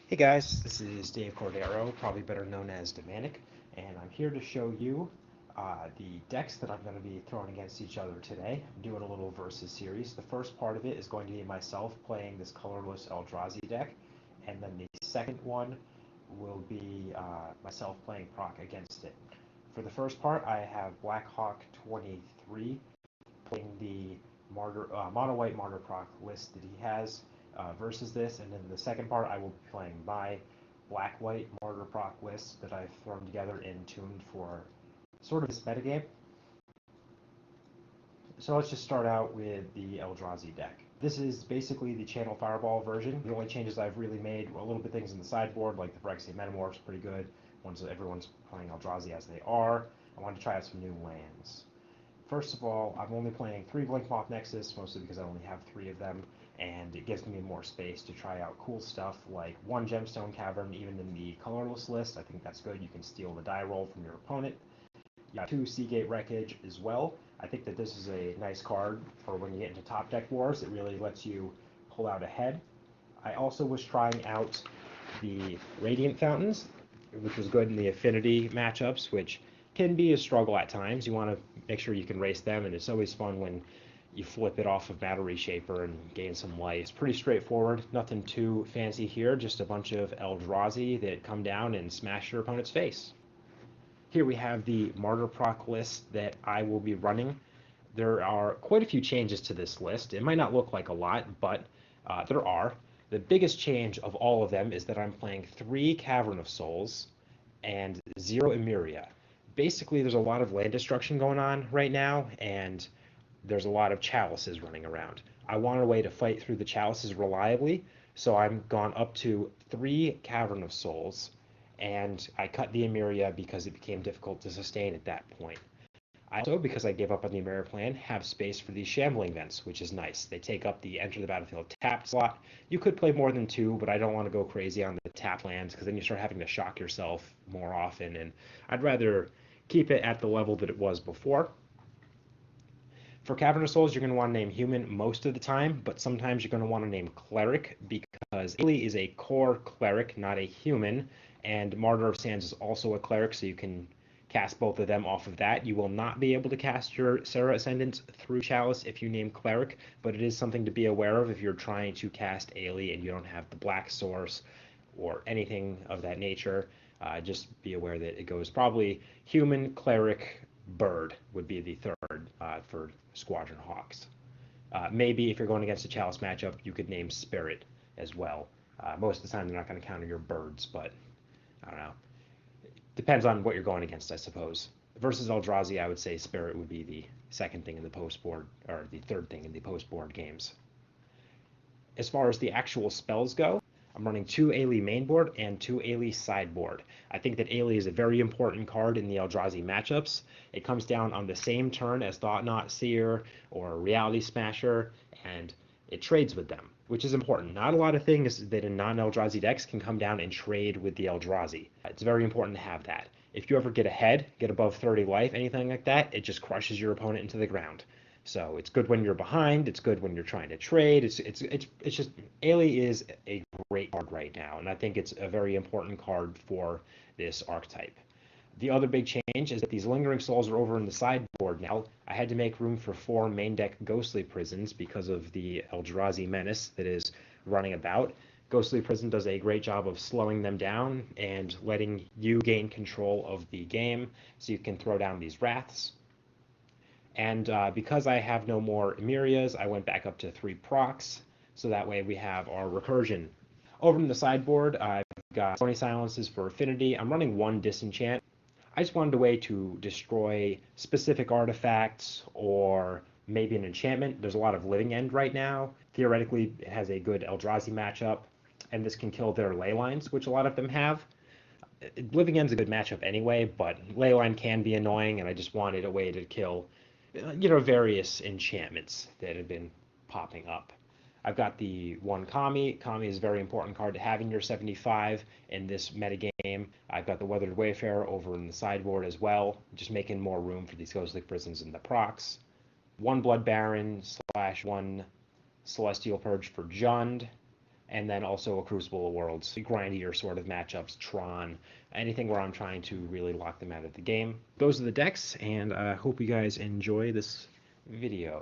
Hey guys, this is Dave Cordero, probably better known as Demanic, and I'm here to show you the decks that I'm going to be throwing against each other today. I'm doing a little versus series. The first part of it is going to be myself playing this colorless Eldrazi deck, and then the second one will be myself playing Proc against it. For the first part, I have Blackhawk 23 playing the mono white MartyrProc list that he has versus this, and then the second part I will be playing my black white MartyrProc list that I've thrown together and tuned for sort of this metagame. So let's just start out with the Eldrazi deck. This is basically the Channel Fireball version. The only changes I've really made were a little bit things in the sideboard, like the Phyrexian Metamorph's pretty good. Once everyone's playing Eldrazi as they are, I wanted to try out some new lands. First of all, I'm only playing 3 Blinkmoth Nexus, mostly because I only have 3 of them, and it gives me more space to try out cool stuff like 1 Gemstone Cavern, even in the colorless list. I think that's good. You can steal the die roll from your opponent. You got 2 Seagate Wreckage as well. I think that this is a nice card for when you get into top deck wars. It really lets you pull out ahead. I also was trying out the Radiant Fountains, which was good in the affinity matchups, which can be a struggle at times. You want to make sure you can race them, and it's always fun when you flip it off of Matter Reshaper and gain some life. It's pretty straightforward, nothing too fancy here, just a bunch of Eldrazi that come down and smash your opponent's face. Here we have the MartyrProc list that I will be running. There are quite a few changes to this list. It might not look like a lot, but there are. The biggest change of all of them is that I'm playing 3 Cavern of Souls and 0 Emeria. Basically, there's a lot of land destruction going on right now, and there's a lot of chalices running around. I want a way to fight through the chalices reliably, so I'm gone up to 3 Cavern of Souls, and I cut the Emeria because it became difficult to sustain at that point. I also, because I gave up on the Emeria plan, have space for these Shambling Vents, which is nice. They take up the enter the battlefield tapped slot. You could play more than 2, but I don't want to go crazy on the tap lands because then you start having to shock yourself more often, and I'd rather keep it at the level that it was before. For Cavern of Souls, you're going to want to name Human most of the time, but sometimes you're going to want to name Cleric because Ailey is a core Cleric, not a human, and Martyr of Sands is also a Cleric, so you can cast both of them off of that. You will not be able to cast your Serra Ascendant through Chalice if you name Cleric, but it is something to be aware of if you're trying to cast Ailey and you don't have the Black Source or anything of that nature. Just be aware that it goes probably Human, Cleric, Bird would be the third for Squadron Hawks. Maybe if you're going against a Chalice matchup, you could name Spirit as well. Most of the time, they're not going to counter your birds, but I don't know. Depends on what you're going against, I suppose. Versus Eldrazi, I would say Spirit would be the second thing in the post-board, or the third thing in the post-board games. As far as the actual spells go, I'm running 2 Ailey mainboard and 2 Ailey sideboard. I think that Ailey is a very important card in the Eldrazi matchups. It comes down on the same turn as Thought-Knot Seer or Reality Smasher, and it trades with them, which is important. Not a lot of things that in non-Eldrazi decks can come down and trade with the Eldrazi. It's very important to have that. If you ever get ahead, get above 30 life, anything like that, it just crushes your opponent into the ground. So it's good when you're behind. It's good when you're trying to trade. It's just Ailey is a great card right now, and I think it's a very important card for this archetype. The other big change is that these Lingering Souls are over in the sideboard now. I had to make room for 4 main deck Ghostly Prisons because of the Eldrazi menace that is running about. Ghostly Prison does a great job of slowing them down and letting you gain control of the game so you can throw down these Wraths. And because I have no more Emerias, I went back up to 3 procs, so that way we have our recursion. Over in the sideboard, I've got Stony Silences for Affinity. I'm running 1 Disenchant. I just wanted a way to destroy specific artifacts or maybe an enchantment. There's a lot of Living End right now. Theoretically, it has a good Eldrazi matchup, and this can kill their ley lines, which a lot of them have. Living End's a good matchup anyway, but Leyline can be annoying, and I just wanted a way to kill various enchantments that have been popping up. I've got the 1 Kami. Kami is a very important card to have in your 75 in this metagame. I've got the Weathered Wayfarer over in the sideboard as well, just making more room for these Ghostly Prisons and the procs. 1 Blood Baron / 1 Celestial Purge for Jund, and then also a Crucible of Worlds, grindier sort of matchups, Tron, anything where I'm trying to really lock them out of the game. Those are the decks, and I hope you guys enjoy this video.